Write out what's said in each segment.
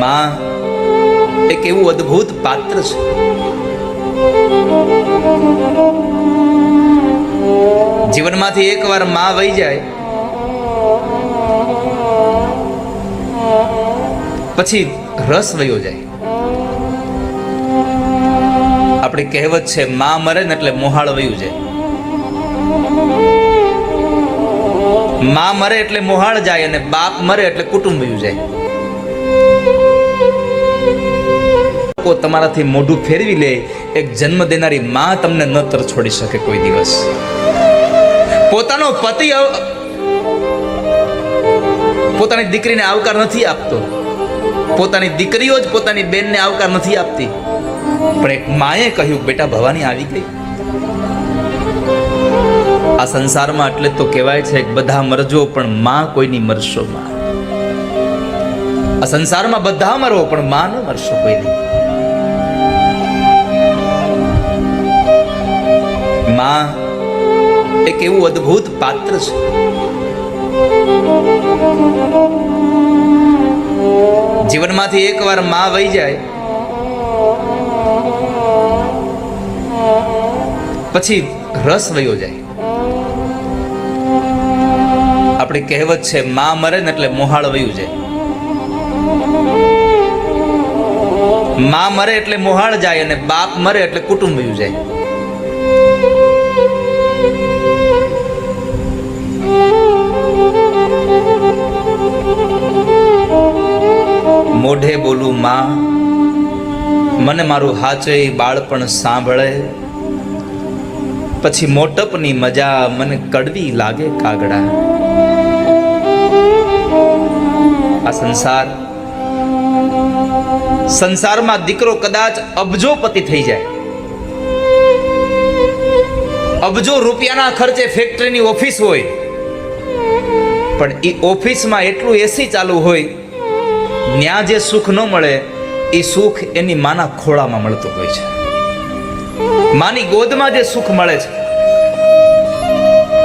માં એક એવું અદ્ભુત પાત્ર છે. જીવનમાંથી એકવાર માં વહી જાય પછી રસ વયો જાય. આપણી કહેવત છે, માં મરે ને એટલે મોહાળ વયું જાય. માં મરે એટલે મોહાળ જાય અને બાપ મરે એટલે કુટુંબ વયું જાય. લોકો તમારાથી મોઢું ફેરવી લે, એક જન્મ દેનારી માં તમને ન તર છોડી શકે કોઈ દિવસ. પોતાનો પતિ પોતાની દીકરીને આવકાર નથી આપતો, પોતાની દીકરીઓ જ પોતાની બેનને આવકાર નથી આપતી, પણ એક માએ કહ્યું, બેટા ભવાની આવી ગઈ. આ સંસારમાં એટલે તો કહેવાય છે કે બધા મરજો પણ માં કોઈની મરશો માં. આ સંસારમાં બધા મરો પણ માં ન મરશો કોઈની. માં એક એવું અદ્ભુત પાત્ર છે. જીવનમાંથી એકવાર માં વહી જાય પછી રસ વયો જાય. આપણી કહેવત છે, માં મરે ને એટલે મોહાળ વયું જાય. માં મરે એટલે મોહાળ જાય અને બાપ મરે એટલે કુટુંબ વયું જાય. મોઢે બોલું માં, મને મારું હાચે બાળપણ સાંભળે, પછી મોટપની મજા મને કડવી લાગે કાગડા. આ સંસારમાં દીકરો કદાચ અબજોપતિ થઈ જાય, અબજો રૂપિયાના ખર્ચે ફેક્ટરીની ઓફિસ હોય, પણ એ ઓફિસમાં એટલું એસી ચાલુ હોય, ન્યા જે સુખ ન મળે એ સુખ એની માના ખોળામાં મળતું હોય છે. માની ગોદમાં જે સુખ મળે છે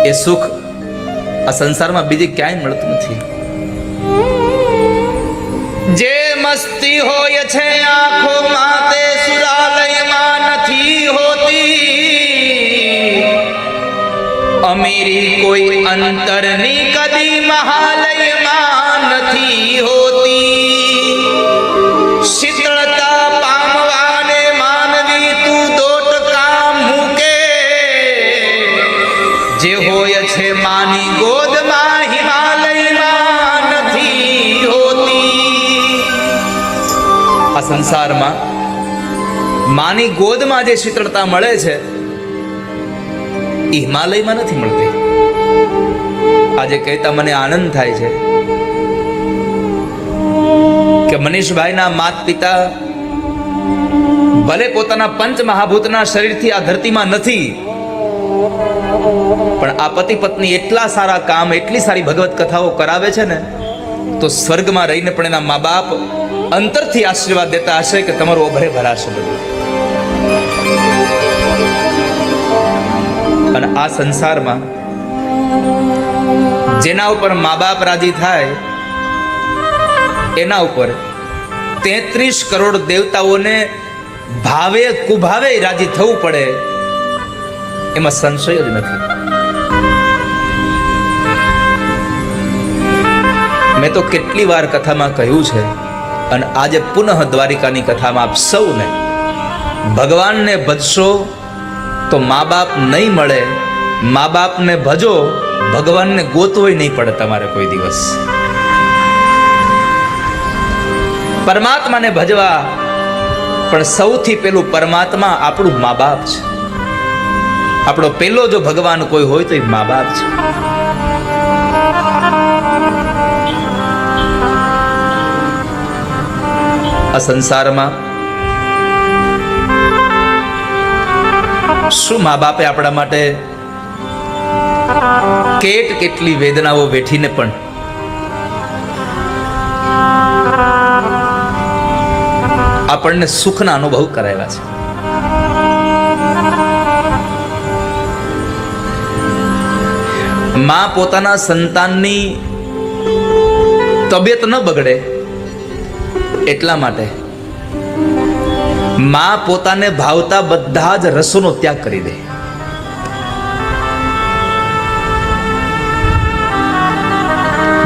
એ સુખ આ સંસારમાં બીજે ક્યાંય મળતું નથી. જે મસ્તી હોય છે આંખોમાં તે સુરાલયમાં નથી હોતી. અમીરી કોઈ અંતરની કદી મહાલયમાં નથી હોતી. શીતળતા પામવાને માનવી તું દોટકા મૂકે, જે હોય છે માની ગોદમાં હિમાલયમાં નથી હોતી. આ સંસારમાં માની ગોદમાં જે શીતળતા મળે છે એ હિમાલયમાં નથી મળતી. આજે કહેતા મને આનંદ થાય છે કે મનીષભાઈના માતા પિતા ભલે પોતાના પંચ મહાભૂતના શરીરથી આ ધરતીમાં નથી, પણ આ પતિ પત્ની એટલા સારા કામ, એટલી સારી ભગવત કથાઓ કરાવે છે ને, તો સ્વર્ગમાં રહીને પણ એના મા બાપ અંતરથી આશીર્વાદ દેતા હશે કે તમારું ઓભરે ભરાશે બધું. અને આ સંસારમાં જેના ઉપર મા બાપ રાજી થાય એના ઉપર 33 કરોડ દેવતાઓને ભાવે કુભાવે રાજી થવું પડે, એમાં સંશય જ નથી. મેં તો કેટલી વાર કથામાં કહ્યું છે, અને આજે પુનઃ દ્વારિકાની કથામાં આપ સૌને ભગવાનને ભજશો તો મા બાપ નહીં મળે, મા બાપને ભજો ભગવાનને ગોતવોય નહીં પડે તમારે કોઈ દિવસ. પરમાત્માને ભજવા પણ સૌથી પેલું પરમાત્મા આપણું મા બાપ છે. આપણો પેલો જો ભગવાન કોઈ હોય તો એ મા બાપ છે. આ સંસારમાં શું મા બાપે આપણા માટે કેટલી વેદનાઓ વેઠીને પણ આપણને સુખના અનુભવ કરાવ્યા છે. માં પોતાના સંતાનની તબિયત ન બગડે એટલા માટે માં પોતાને ભાવતા બધા જ રસોનો ત્યાગ કરી દે.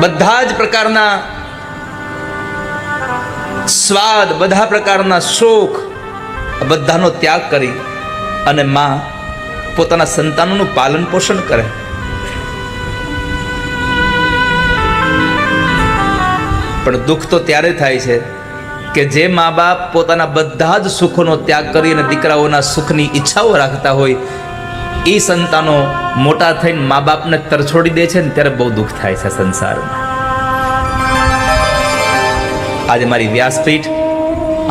બધા જ પ્રકારના સ્વાદ, બધા પ્રકારના સુખ, બધાનો ત્યાગ કરી અને માં પોતાના સંતાનોનું પાલન પોષણ કરે. પણ દુઃખ તો ત્યારે થાય છે કે જે મા બાપ પોતાના બધા જ સુખોનો ત્યાગ કરી અને દીકરાઓના સુખની ઈચ્છાઓ રાખતા હોય એ સંતાનો મોટા થઈને મા બાપને તરછોડી દે છે ને ત્યારે બહુ દુઃખ થાય છે સંસારમાં. આજે મારી વ્યાસપીઠ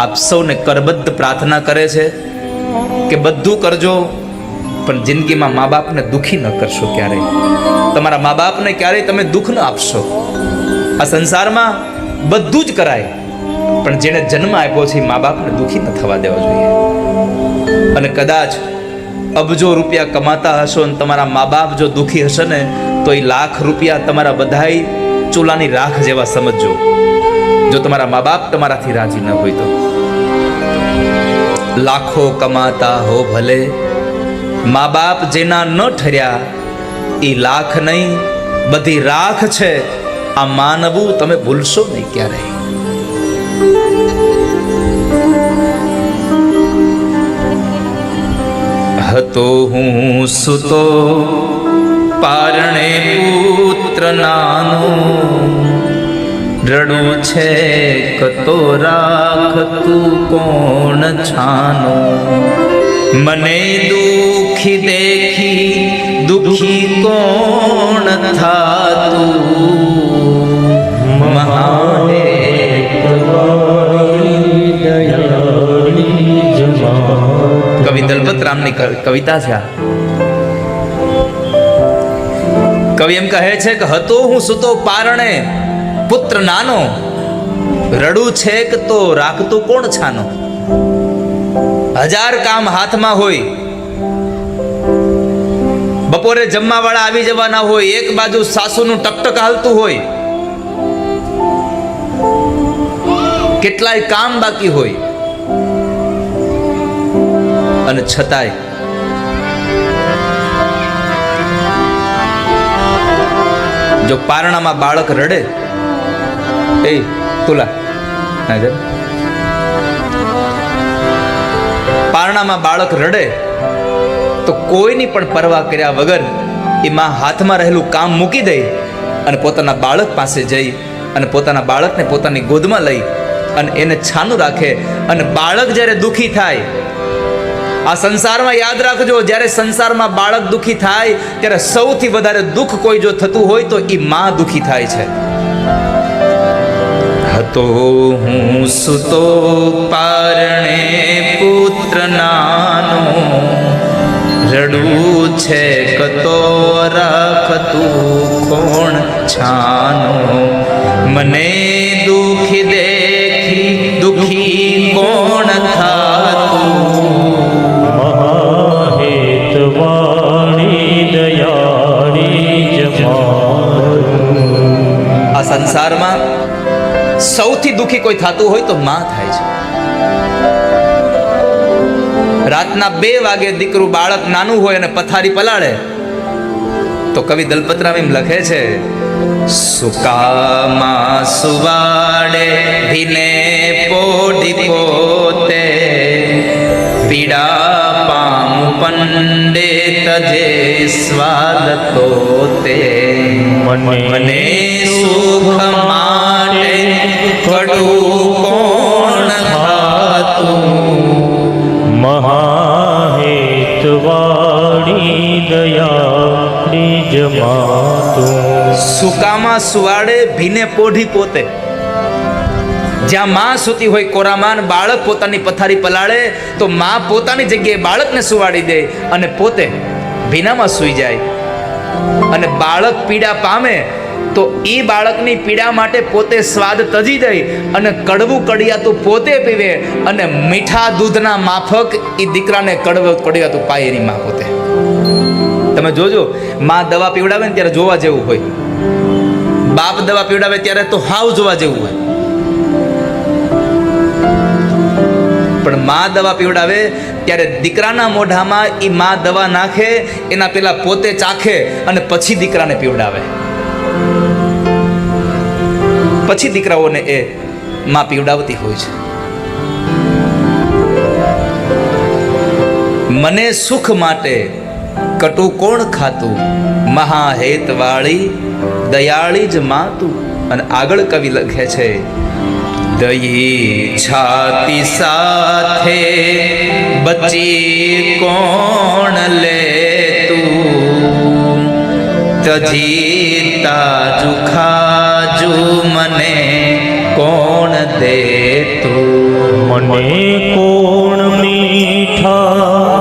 આપ સૌને કરબદ્ધ પ્રાર્થના કરે છે કે બધું કરજો પણ જિંદગીમાં મા બાપને દુઃખી ન કરશો ક્યારેય. તમારા મા બાપને ક્યારેય તમે દુઃખ ન આપશો. આ સંસારમાં બધું જ કરાય પણ જેને જન્મ આપ્યો છે મા બાપને દુઃખી ન થવા દેવા જોઈએ. અને કદાચ અબજો રૂપિયા કમાતા હશો અને તમારા મા બાપ જો દુઃખી હશે ને તો એ લાખ રૂપિયા તમારા બધાય ચૂલાની રાખ જેવા સમજજો, જો તમારા મા બાપ તમારાથી રાજી ન હોય તો. લાખો કમાતા હો ભલે, મા બાપ જેના ન ઠર્યા એ લાખ નહીં બધી રાખ છે. આ માનવું તમે ભૂલશો નહીં ક્યારેય. હતો હું સુતો પારણે પુત્ર નાનો, રડું છે કતો રાખ તું કોણ છાનો. મને દુખી દેખી દુખી કોણ થાતું, મહાને કવિ દલપત રામની કવિતા છે. કવિ એમ કહે છે કે હતો હું સુતો પારણે પુત્ર નાનો, રડું છે કે તો રાખતું કોણ છાનો. હજાર કામ હાથમાં હોય, બપોરે જમવા વાળા આવી જવાના હોય, એક બાજુ સાસુનું ટકટક હાલતું હોય, કેટલાય કામ બાકી હોય, અને છતાંય જો પારણામાં બાળક રડે, એ તુલા પારણામાં બાળક રડે તો કોઈની પણ પરવા કર્યા વગર એ માં હાથમાં રહેલું કામ મૂકી દે અને પોતાના બાળક પાસે જઈ અને પોતાના બાળકને પોતાની ગોદમાં લઈ અને એને છાનું રાખે. અને બાળક જ્યારે દુઃખી થાય, આ સંસારમાં યાદ રાખજો, જ્યારે સંસારમાં બાળક દુઃખી થાય ત્યારે સૌથી વધારે દુઃખ કોઈ જો થતું હોય તો એ માં દુઃખી થાય છે. હતો હું સુતો પારણે પુત્ર નાનો, રડું છે કતો રાખતું કોણ છાનો. મને દુઃખી દેખી દુઃખી કોણ થાતું, આ સંસારમાં સૌથી દુઃખી કોઈ થતું હોય તો માં થાય છે. રાતના 2 વાગે દીકરું બાળક નાનું હોય અને પથારી પલાળે તો કવિ દલપતરામ એમ લખે છે, સુકામાં સુવાડે ભીને પોઢી પોતે, પીડા પામુ પંડે તજે સ્વાદ તોતે. મને સુખ માટે કડું કોણ ખાતું, મહાહેતવાળી દયાળી જમાતું. સુકામાં સુવાડે ભીને પોઢી પોતે, જ્યાં માં સૂતી હોય કોરામાં, બાળક પોતાની પથારી પલાળે તો માં પોતાની જગ્યાએ બાળકને સુવાડી દે અને પોતે ભીનામાં સૂઈ જાય. અને બાળક પીડા પામે તો એ બાળકની પીડા માટે પોતે સ્વાદ તજી દે અને કડવું કડિયાતું પોતે પીવે અને મીઠા દૂધના માફક એ દીકરાને કડવું કડિયાતું પાય એની માં પોતે. તમે જોજો, માં દવા પીવડાવે ને ત્યારે જોવા જેવું હોય, બાપ દવા પીવડાવે ત્યારે તો હાવ જોવા જેવું હોય. માં દવા પીવડાવે ત્યારે દીકરાના મોઢામાં એ માં દવા નાખે એના પેલા પોતે ચાખે અને પછી દીકરાને પીવડાવે, પછી દીકરાઓને એ માં પીવડાવતી હોય છે. મને સુખ માટે કટુ કોણ ખાતું, મહાહેત વાળી દયાળી જ માતું. અને આગળ કવિ લખે છે, દયી છાતી સાથે બચી કોણ લે તું, તજી તાજુ ખાજુ મને કોણ દે તું. મને કોણ મીઠા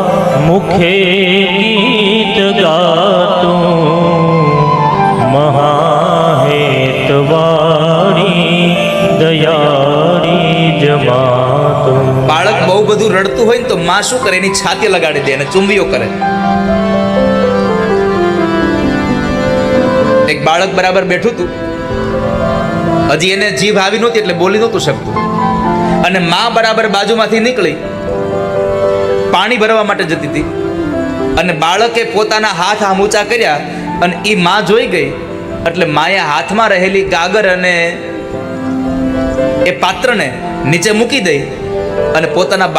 મુખે ગીત ગાતું, મહાહેતવાળી દયાળી જ માતું. બાળક બહુ બધું રડતું હોય ને તો માં શું કરે, એની છાતી લગાડી દે અને ચુંબીઓ કરે. એક બાળક બરાબર બેઠું હતું, હજી એને જીભ આવી નહોતી એટલે બોલી નહોતું શકતું, અને માં બરાબર બાજુમાંથી નીકળી પાણી ભરવા માટે જતી હતી, અને બાળકે પોતાના હાથ આમ ઊંચા કર્યા અને એ માં જોઈ ગઈ એટલે માએ હાથમાં રહેલી ગાગર અને એ પાત્રને નીચે મૂકી દઈ અને પોતાના